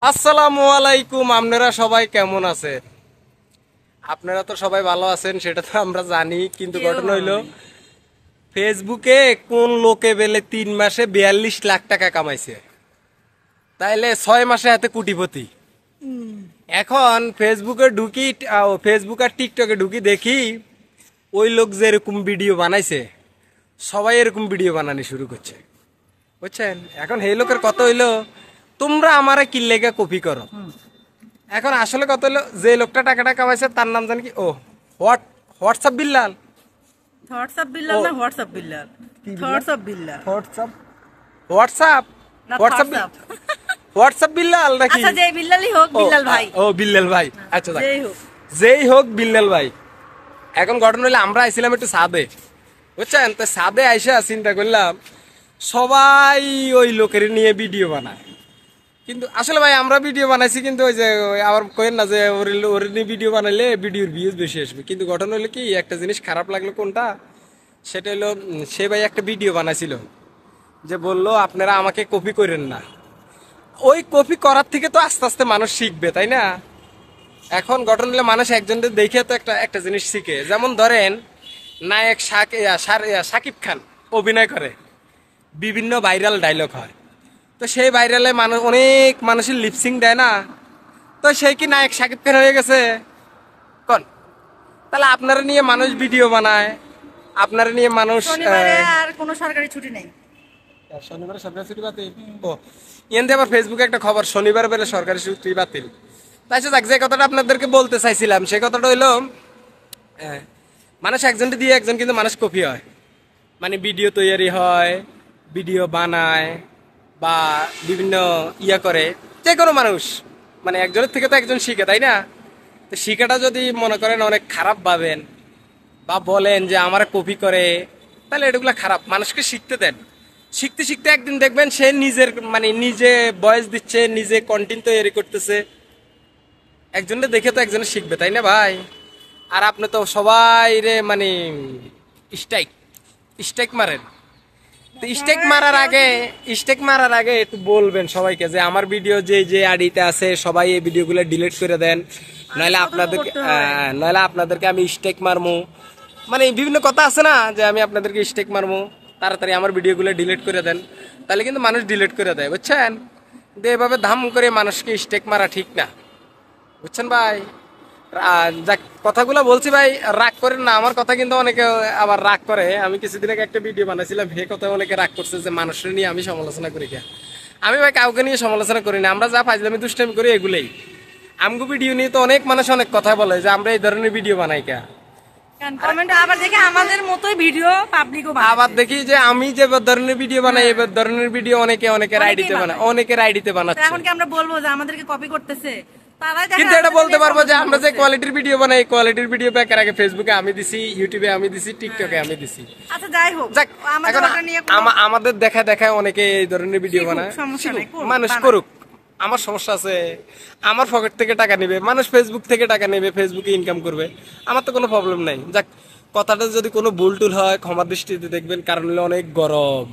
আসসালামু আলাইকুম। আপনারা সবাই কেমন আছে? আপনারা তো সবাই ভালো আছেন সেটা তো আমরা জানি, কিন্তু ঘটনা হইলো ফেসবুকে কোন লোকে বেলে 3 মাসে 42 লাখ টাকা কামাইছে, তাইলে 6 মাসে হাতে কোটিপতি। এখন ফেসবুকে ঢুকি, ফেসবুক আর টিকটকে ঢুকি, দেখি ওই লোক যেরকম ভিডিও বানাইছে সবাই এরকম ভিডিও বানানি শুরু করছে, বুঝছেন? এখন এই লোকের কত হইলো, তোমরা আমারে কি লেগে কপি করো। এখন আসলে কত হলো, যে লোকটা টাকাটা কামাইছে তার নাম জানি কি, ও হোয়াটসঅ্যাপ বিল্লাল। হোয়াটসঅ্যাপ বিল্লাল না WhatsApp Billal? WhatsApp Billal. WhatsApp WhatsApp না হোয়াটসঅ্যাপ হোয়াটসঅ্যাপ। হোয়াটসঅ্যাপ বিল্লাল নাকি? আচ্ছা যেই বিল্লালই হোক, বিল্লাল ভাই। ও বিল্লাল ভাই, আচ্ছা যাক। যেই হোক। যেই হোক বিল্লাল ভাই। এখন ঘটনা হইলে আমরা আইছিলাম একটু ছাদে, বুঝছেন? তো ছাদে আইসা চিন্তা করলাম সবাই ওই লোকের নিয়ে ভিডিও বানায়, কিন্তু আসলে ভাই আমরা ভিডিও বানাইছি, কিন্তু ওই যে আবার কইেন না যে ওর নিয়ে ভিডিও বানাইলে ভিডিওর ভিউজ বেশি আসবে। কিন্তু ঘটনা হলো কি, একটা জিনিস খারাপ লাগলো কোনটা, সেটা হলো সে ভাই একটা ভিডিও বানাইছিল যে বললো আপনারা আমাকে কপি করেন না। ওই কপি করার থেকে তো আস্তে আস্তে মানুষ শিখবে, তাই না? এখন ঘটনা হলে মানুষ একজনকে দেখে তো একটা একটা জিনিস শিখে। যেমন ধরেন নায়ক শাকিব খান অভিনয় করে, বিভিন্ন ভাইরাল ডায়লগ হয়, তো সেই ভাইরালে মানুষ অনেক মানুষের লিপসিং দেয় না, তো সেই কি নায়ক শাকিব খান হয়ে গেছে কোন? তাহলে আপনারা নিয়ে মানুষ ভিডিও বানায়, আপনারা নিয়ে মানুষ শনিবারে আর কোনো সরকারি ছুটি নেই। শনিবারে সরকারি ছুটি বাতিল। ও এনতে আবার ফেসবুকে একটা খবর, শনিবার বেলা সরকারি ছুটি বাতিল। তাই যাক, যে কথাটা আপনাদেরকে বলতে চাইছিলাম সে কথাটা হইলো, মানুষ একজনকে দিয়ে একজন কিন্তু মানুষ কপি হয়, মানে ভিডিও তৈরি হয়, ভিডিও বানায় বা বিভিন্ন ইয়া করে, যে কোনো মানুষ মানে একজনের থেকে তো একজন শিখে, তাই না? তো শিখাটা যদি মনে করেন অনেক খারাপ ভাবেন বা বলেন যে আমার কপি করে, তাহলে এগুলো খারাপ। মানুষকে শিখতে দেন, শিখতে শিখতে একদিন দেখবেন সে নিজের মানে নিজে ভয়েস দিচ্ছে, নিজে কন্টেন্ট তৈরি করতেছে, একজনের দেখে তো একজনের শিখবে, তাই না ভাই? আর আপনি তো সবাই রে মানে স্ট্রাইক স্ট্রাইক মারেন। স্টেক মারার আগে একটু বলবেন সবাইকে যে আমার ভিডিও যে যে আইডিতে আছে সবাই এই ভিডিওগুলো ডিলিট করে দেন, নইলে আপনাদেরকে আমি স্টেক মারমু। মানে বিভিন্ন কথা আছে না, যে আমি আপনাদেরকে স্টেক মারমু, তাড়াতাড়ি আমার ভিডিওগুলো ডিলিট করে দেন। তাহলে কিন্তু মানুষ ডিলিট করে দেয়, বুঝছেন? কিন্তু এভাবে ধাম করে মানুষকে স্টেক মারা ঠিক না, বুঝছেন ভাই? যাক, কথাগুলো বলছি ভাই, রাগ করেন না। আমার কথা কিন্তু অনেকে আবার রাগ করে। আমি কিছুদিন আগে একটা ভিডিও বানাইছিলাম, হে কথা অনেকে রাগ করছে যে মানুষের নিয়ে আমি সমালোচনা করি। কে? আমি ভাই কাউকে নিয়ে সমালোচনা করি না। আমরা যা ফাজলামি দুষ্টামি করি এগুলোই। আমগো ভিডিও নিয়ে তো অনেক মানুষ অনেক কথা বলে যে আমরা এই ধরনের ভিডিও বানাই কে। কমেন্ট আবার দেখে আমাদের মতোই ভিডিও পাবলিকও বানায়। আবার দেখি যে আমি যে ধরনের ভিডিও বানাই, এই ধরনের ভিডিও অনেকের আইডিতে বানায়, অনেকের আইডিতে বানাচ্ছে। এখন কি আমরা বলবো যে আমাদেরকে কপি করতেছে? কিন্তু এটা বলতে পারবো যে আমরা যে কোয়ালিটির ভিডিও বানাই, কোয়ালিটির ভিডিও ব্যাকের আগে ফেসবুকে আমি দিছি, ইউটিউবে আমি দিছি, টিকটকে আমি দিছি। আচ্ছা যাই হোক, যাক, এখন আমাদের দেখা দেখায় অনেকে এই ধরনের ভিডিও বানায়, মানুষ করুক। আমার সমস্যা আছে, আমার পকেট থেকে টাকা নেবে মানুষ, ফেসবুক থেকে টাকা নেবে, ফেসবুকে ইনকাম করবে, আমার তো কোনো প্রবলেম নাই। যাক, কথাটা যদি কোনো ভুল টুল হয় ক্ষমা দৃষ্টিতে দেখবেন, কারণ হলো অনেক গরম।